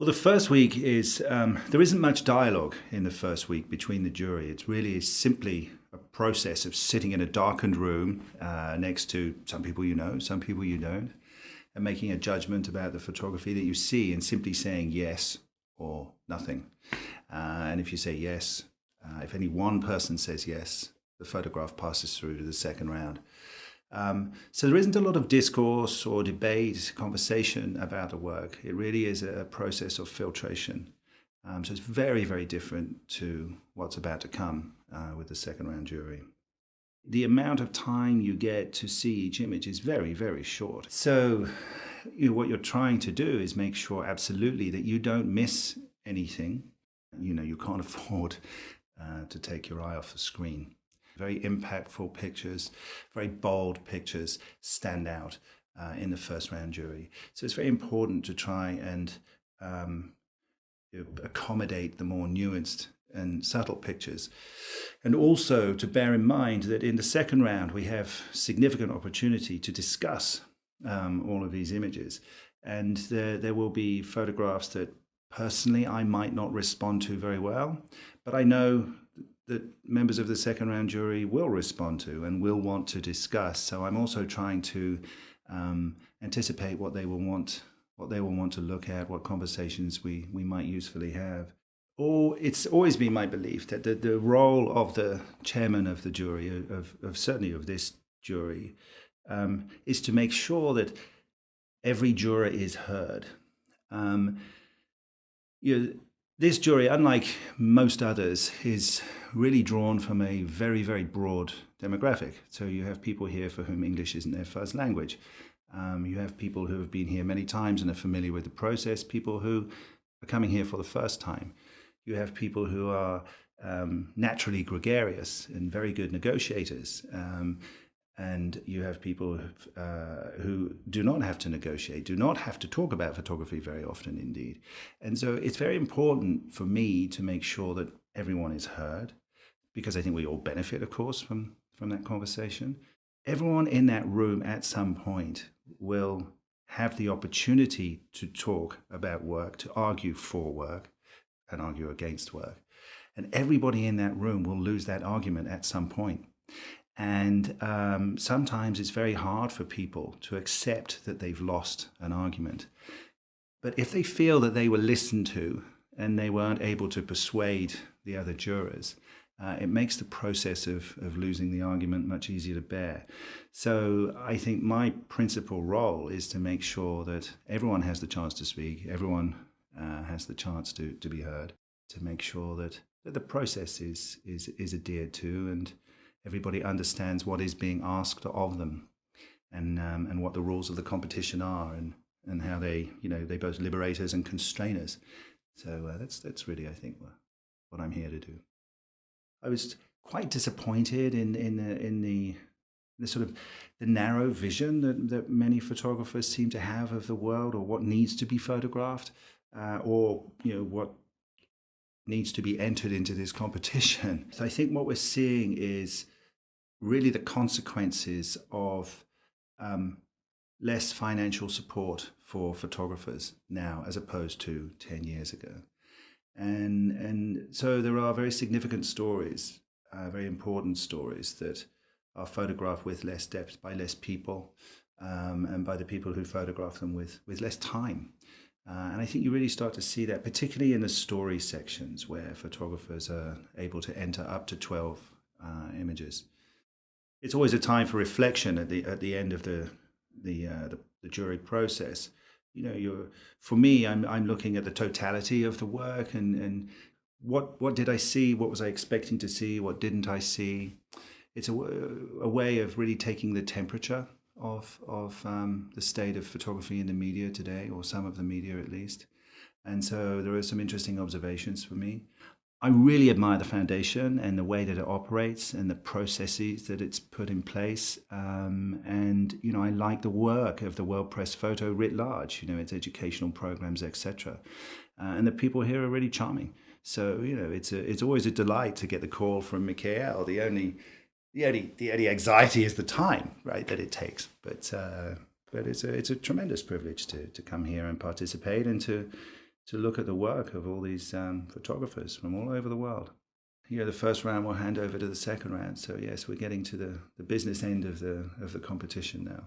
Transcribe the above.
Well, the first week is, there isn't much dialogue in the first week between the jury. It really is simply a process of sitting in a darkened room next to some people you know, some people you don't, and making a judgment about the photography that you see and simply saying yes or nothing. And if you say yes, if any one person says yes, the photograph passes through to the second round. So there isn't a lot of discourse or debate, conversation about the work. It really is a process of filtration. So it's very, very different to what's about to come with the second round jury. The amount of time you get to see each image is very, very short. So what you're trying to do is make sure absolutely that you don't miss anything. You can't afford to take your eye off the screen. Very impactful pictures, very bold pictures stand out in the first round jury. So it's very important to try and accommodate the more nuanced and subtle pictures. And also to bear in mind that in the second round, we have significant opportunity to discuss all of these images. And there will be photographs that personally I might not respond to very well, but I know that members of the second round jury will respond to and will want to discuss. So I'm also trying to anticipate what they will want to look at, what conversations we might usefully have. Or it's always been my belief that the role of the chairman of the jury, of certainly of this jury, is to make sure that every juror is heard. This jury, unlike most others, is really drawn from a very, very broad demographic. So you have people here for whom English isn't their first language. You have people who have been here many times and are familiar with the process, people who are coming here for the first time. You have people who are naturally gregarious and very good negotiators. And you have people who do not have to negotiate, do not have to talk about photography very often indeed. And so it's very important for me to make sure that everyone is heard, because I think we all benefit, of course, from that conversation. Everyone in that room at some point will have the opportunity to talk about work, to argue for work and argue against work. And everybody in that room will lose that argument at some point. And sometimes it's very hard for people to accept that they've lost an argument. But if they feel that they were listened to and they weren't able to persuade the other jurors, it makes the process of losing the argument much easier to bear. So I think my principal role is to make sure that everyone has the chance to speak, everyone has the chance to be heard, to make sure that the process is adhered to and everybody understands what is being asked of them, and what the rules of the competition are, and how they both liberate us and constrain us. So that's really, I think, what I'm here to do. I was quite disappointed in the sort of the narrow vision that many photographers seem to have of the world, or what needs to be photographed, or what needs to be entered into this competition. So I think what we're seeing is really the consequences of less financial support for photographers now as opposed to 10 years ago. And so there are very significant stories, very important stories that are photographed with less depth by less people, and by the people who photograph them with less time. And I think you really start to see that, particularly in the story sections where photographers are able to enter up to 12 images. It's always a time for reflection at the end of the jury process. For me, I'm looking at the totality of the work and what did I see, what was I expecting to see, what didn't I see. It's a way of really taking the temperature of the state of photography in the media today, or some of the media at least. And so there are some interesting observations for me. I really admire the foundation and the way that it operates and the processes that it's put in place. And I like the work of the World Press Photo writ large, its educational programs, etc. And the people here are really charming. So, it's always a delight to get the call from Michael. The only anxiety is the time, right, that it takes. But it's a tremendous privilege to come here and participate and to to look at the work of all these photographers from all over the world. Yeah, the first round will hand over to the second round. So yes, we're getting to the business end of the competition now.